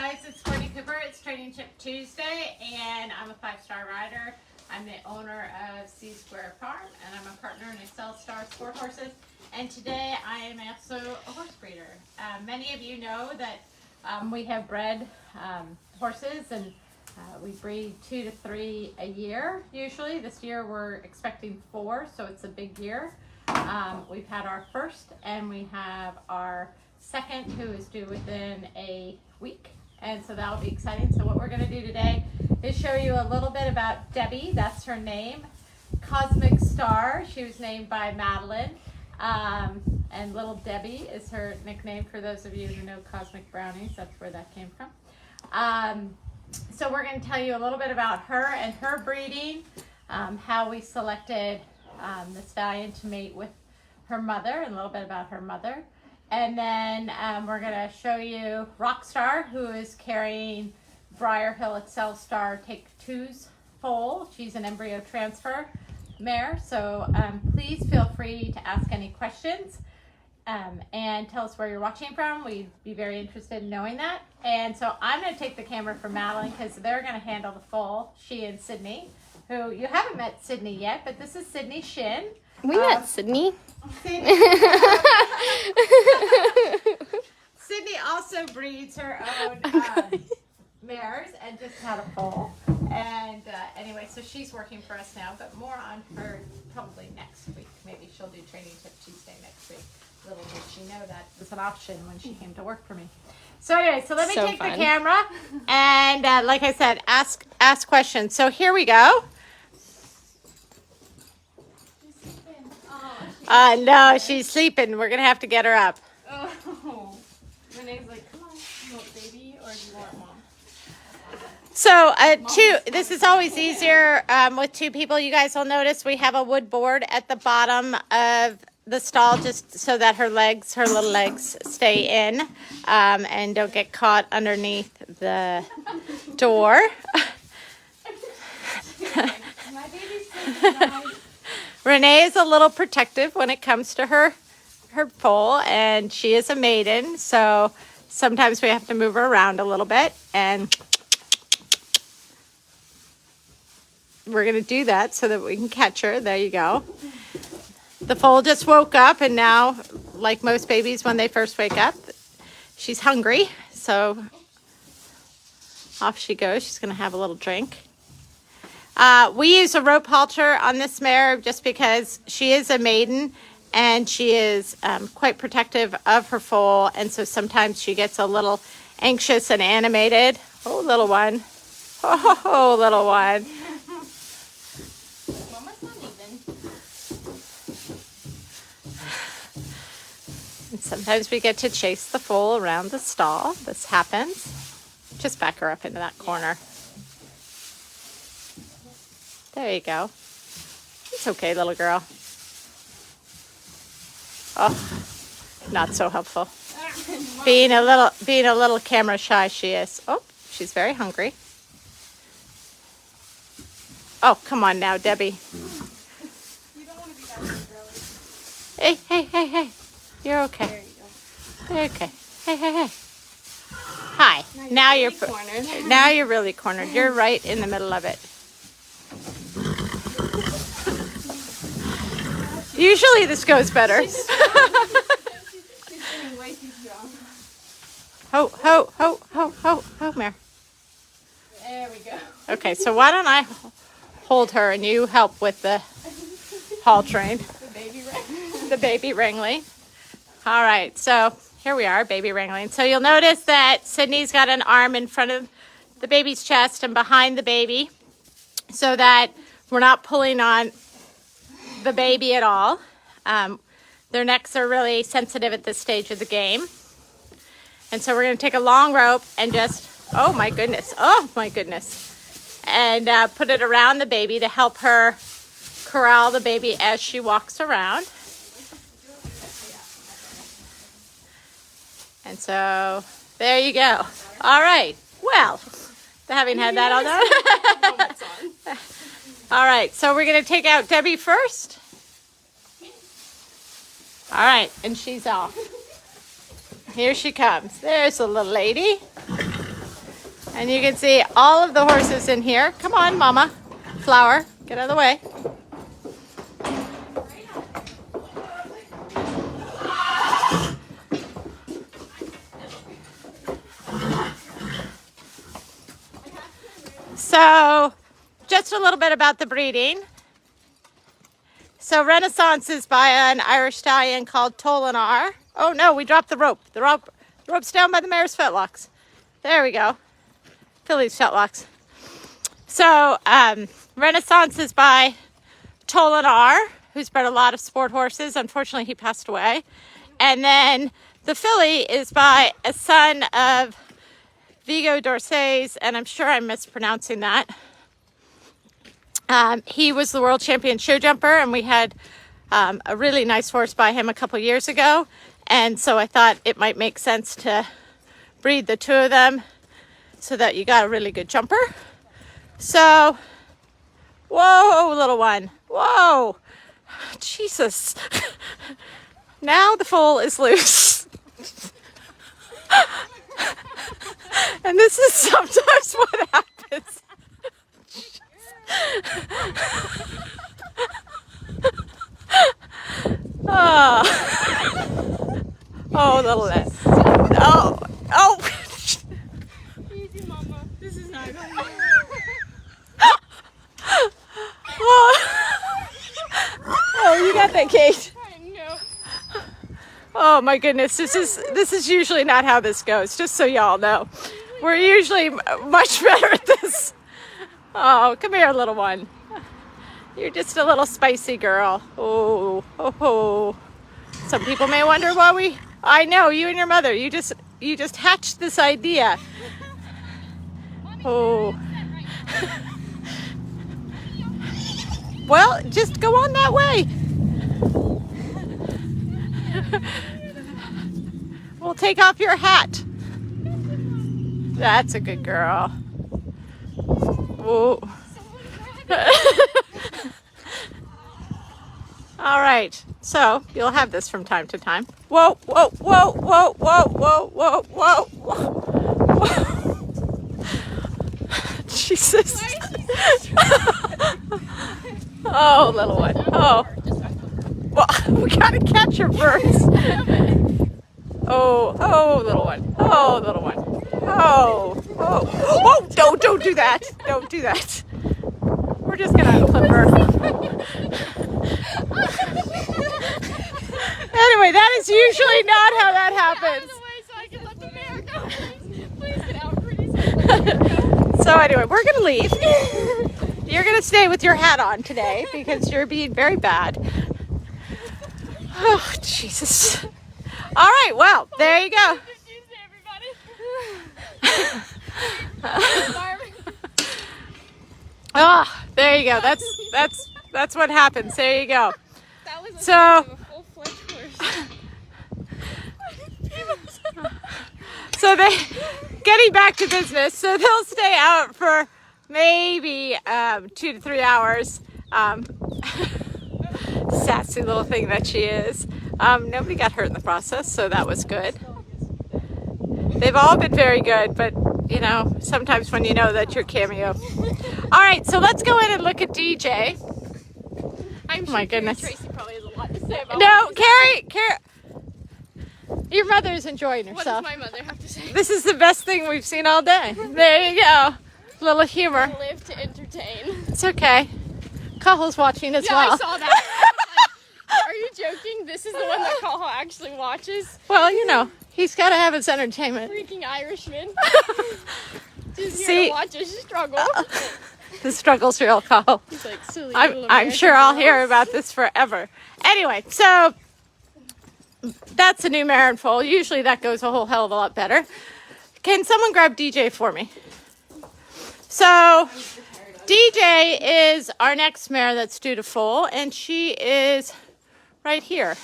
guys, it's Courtney Cooper. It's Training Tip Tuesday, and I'm a 5-star rider. I'm the owner of C Square Farm, and I'm a partner in Excel Star Sport Horses. And today I am also a horse breeder. Many of you know that we have bred horses, and we breed 2 to 3 a year usually. This year we're expecting 4, so it's a big year. We've had our first, and we have our second, who is due within a week, and so that'll be exciting. So what we're going to do today is show you a little bit about Debbie. That's her name. Cosmic Star, she was named by Madeline, and Little Debbie is her nickname for those of you who know Cosmic Brownies. That's where that came from. So we're going to tell you a little bit about her and her breeding, how we selected the stallion to mate with her mother, and a little bit about her mother. And then we're going to show you Rockstar, who is carrying Briar Hill Excel Star Take 2's foal. She's an embryo transfer mare, so please feel free to ask any questions and tell us where you're watching from. We'd be very interested in knowing that. And so I'm going to take the camera from Madeline because they're going to handle the foal, she and Sydney, who you haven't met Sydney yet, but this is Sydney Shin. We met Sydney. Sydney also breeds her own mares and just had a foal. And anyway, so she's working for us now, but more on her probably next week. Maybe she'll do Training Tip Tuesday next week. Little did she know that was an option when she came to work for me. So anyway, so let me take the camera and like I said, ask questions. So here we go. No, she's sleeping. We're gonna have to get her up. Oh, Renee's like, come on, you want baby or do you want mom? So this is always easier with 2 people. You guys will notice we have a wood board at the bottom of the stall just so that her little legs stay in and don't get caught underneath the door. My baby's sleeping, guys. Renee is a little protective when it comes to her foal, and she is a maiden, so sometimes we have to move her around a little bit, and we're going to do that so that we can catch her. There you go. The foal just woke up, and now, like most babies when they first wake up, she's hungry, so off she goes. She's going to have a little drink. We use a rope halter on this mare just because she is a maiden and she is quite protective of her foal, and so sometimes she gets a little anxious and animated. Oh, little one. Oh, little one. Mama's not even. And sometimes we get to chase the foal around the stall. This happens. Just back her up into that corner. There you go. It's okay, little girl. Oh, not so helpful. Being a little camera shy, she is. Oh, she's very hungry. Oh, come on now, Debbie. You don't want to be that big, girly. Hey. You're okay. There you go. You're okay. Hey. Hi. Now you're cornered. Now you're really cornered. You're right in the middle of it. Usually this goes better. She's getting way too strong. Ho, mare. There we go. Okay, so why don't I hold her and you help with the haltering, The baby right. the baby wrangling. All right, so here we are, baby wrangling. So you'll notice that Sydney's got an arm in front of the baby's chest and behind the baby so that we're not pulling on the baby at all. Their necks are really sensitive at this stage of the game. And so we're going to take a long rope and just, oh my goodness, and put it around the baby to help her corral the baby as she walks around. And so there you go. All right, well, having had that all done. All right, so we're going to take out Debbie first. All right, and she's off. Here she comes. There's the little lady. And you can see all of the horses in here. Come on, Mama. Flower, get out of the way. So, just a little bit about the breeding. So, Renaissance is by an Irish stallion called Tolinar. Oh no, we dropped the rope. The rope's down by the mare's fetlocks. There we go. Filly's fetlocks. So, Renaissance is by Tolinar, who's bred a lot of sport horses. Unfortunately, he passed away. And then the filly is by a son of Vigo d'Orsay's, and I'm sure I'm mispronouncing that. He was the world champion show jumper, and we had a really nice horse by him a couple years ago. And so I thought it might make sense to breed the two of them so that you got a really good jumper. So, whoa, little one. Whoa. Jesus. Now the foal is loose. And this is sometimes what happens. Oh, little net. Oh. Easy, Mama. This is not going to Oh, you got that, Kate. I know. Oh my goodness, this is usually not how this goes, just so y'all know. We're usually much better at this. Oh, come here, little one. You're just a little spicy girl. Oh. Some people may wonder why I know, you and your mother, you just hatched this idea. Oh. Well, just go on that way. We'll take off your hat. That's a good girl. Oh. All right. So you'll have this from time to time. Whoa. Jesus. Oh, little one. Oh. Well, we gotta catch your birds. Oh, little one. Oh, little one. Oh, don't do that. Don't do that. We're just gonna unclip her. Anyway, that is usually not how that happens. So anyway, we're gonna leave. You're gonna stay with your hat on today because you're being very bad. Oh, Jesus. All right, well, there you go. Oh, there you go. That's what happens. There you go. That was So, a full-fledged horse. so getting back to business. So they'll stay out for maybe 2 to 3 hours. Sassy little thing that she is. Nobody got hurt in the process, so that was good. They've all been very good, but you know, sometimes when you know that you're cameo. All right, so let's go in and look at DJ. I'm sure My goodness. Tracy probably has a lot to say about No, what Carrie, your mother's enjoying What herself. does my mother have to say? This is the best thing we've seen all day. There you go. Little humor. Live to entertain. It's okay. Cajal's watching as Yeah, well. I saw that. Are you joking? This is the one that Cajal actually watches? Well, you know, he's got to have his entertainment. Freaking Irishman. Just here See- to watch us struggle. The struggle's real, Cajal. He's like, silly I'm little American sure I'll hear girls. about this forever. Anyway, so that's a new mare and foal. Usually that goes a whole hell of a lot better. Can someone grab DJ for me? So DJ is our next mare that's due to foal, and she is right here.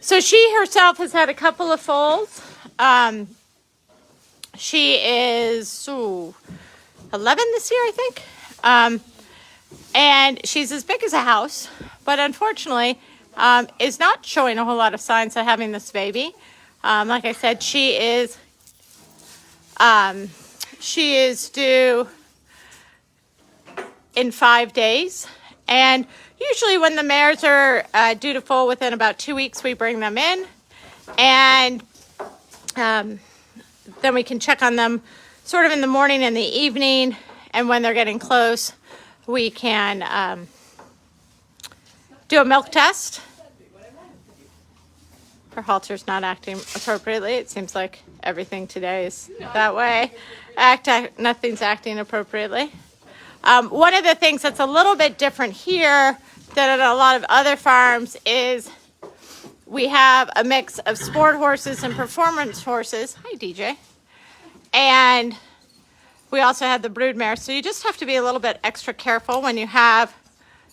So she herself has had a couple of foals. She is 11 this year, I think. And she's as big as a house, but unfortunately is not showing a whole lot of signs of having this baby. Like I said, she is She is due in 5 days. And usually when the mares are due to foal within about 2 weeks, we bring them in. And then we can check on them sort of in the morning and the evening. And when they're getting close, we can do a milk test. Her halter's not acting appropriately. It seems like everything today is that way. Nothing's acting appropriately. One of the things that's a little bit different here than at a lot of other farms is we have a mix of sport horses and performance horses. Hi, DJ. And we also have the brood mare. So you just have to be a little bit extra careful when you have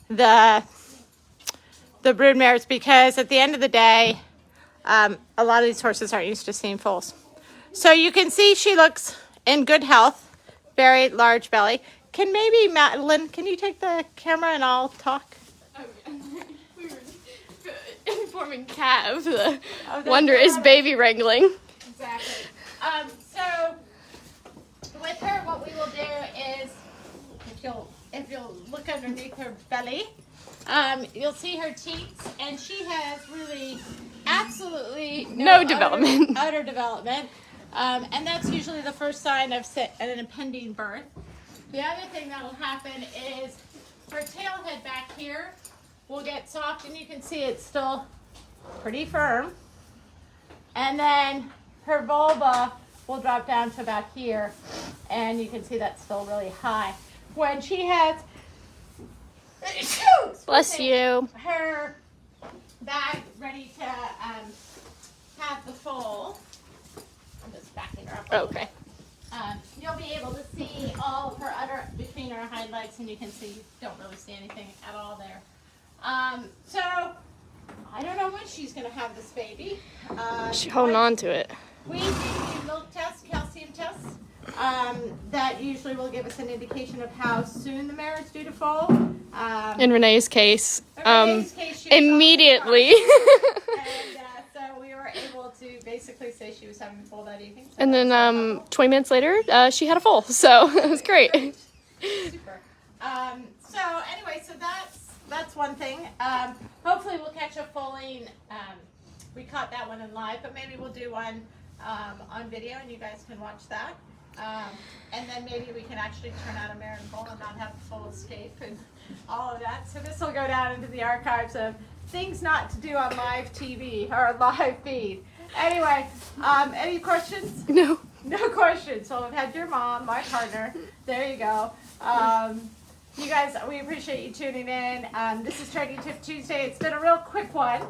the brood mares, because at the end of the day, a lot of these horses aren't used to seeing foals. So you can see she looks in good health, very large belly. Can maybe Madeline, can you take the camera and I'll talk? We were informing Kat of the wondrous baby wrangling. Exactly. So with her, what we will do is, if you'll look underneath her belly, you'll see her teats, and she has really absolutely no development. Utter development. And that's usually the first sign of an impending birth. The other thing that will happen is her tail head back here will get soft, and you can see it's still pretty firm. And then her vulva will drop down to about here, and you can see that's still really high. When she has Bless you. her bag ready to have the foal, I'm just backing her up a little Okay. bit. You'll be able to see all of her udder between her hind legs, and you can see you don't really see anything at all there. So I don't know when she's going to have this baby. She's holding on to it. We do milk tests, calcium tests. That usually will give us an indication of how soon the mare is due to foal. In Renee's case, Renee's case, she was immediately. and so we were able to basically say she was having a foal that evening. So And then 20 minutes later, she had a foal. So it was great. Super. So anyway, so that's one thing. Hopefully we'll catch a foaling. We caught that one in live, but maybe we'll do one on video, and you guys can watch that. And then maybe we can actually turn out a mare and foal and not have a full escape and all of that. So this will go down into the archives of things not to do on live TV or live feed. Anyway, any questions? No. No questions. So we've had your mom, my partner. There you go. You guys, we appreciate you tuning in. This is Training Tip Tuesday. It's been a real quick one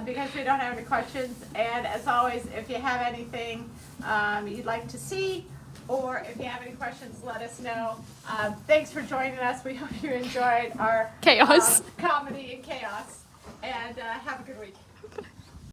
because we don't have any questions. And as always, if you have anything you'd like to see, or if you have any questions, let us know. Thanks for joining us. We hope you enjoyed our Chaos. comedy and chaos. And have a good week.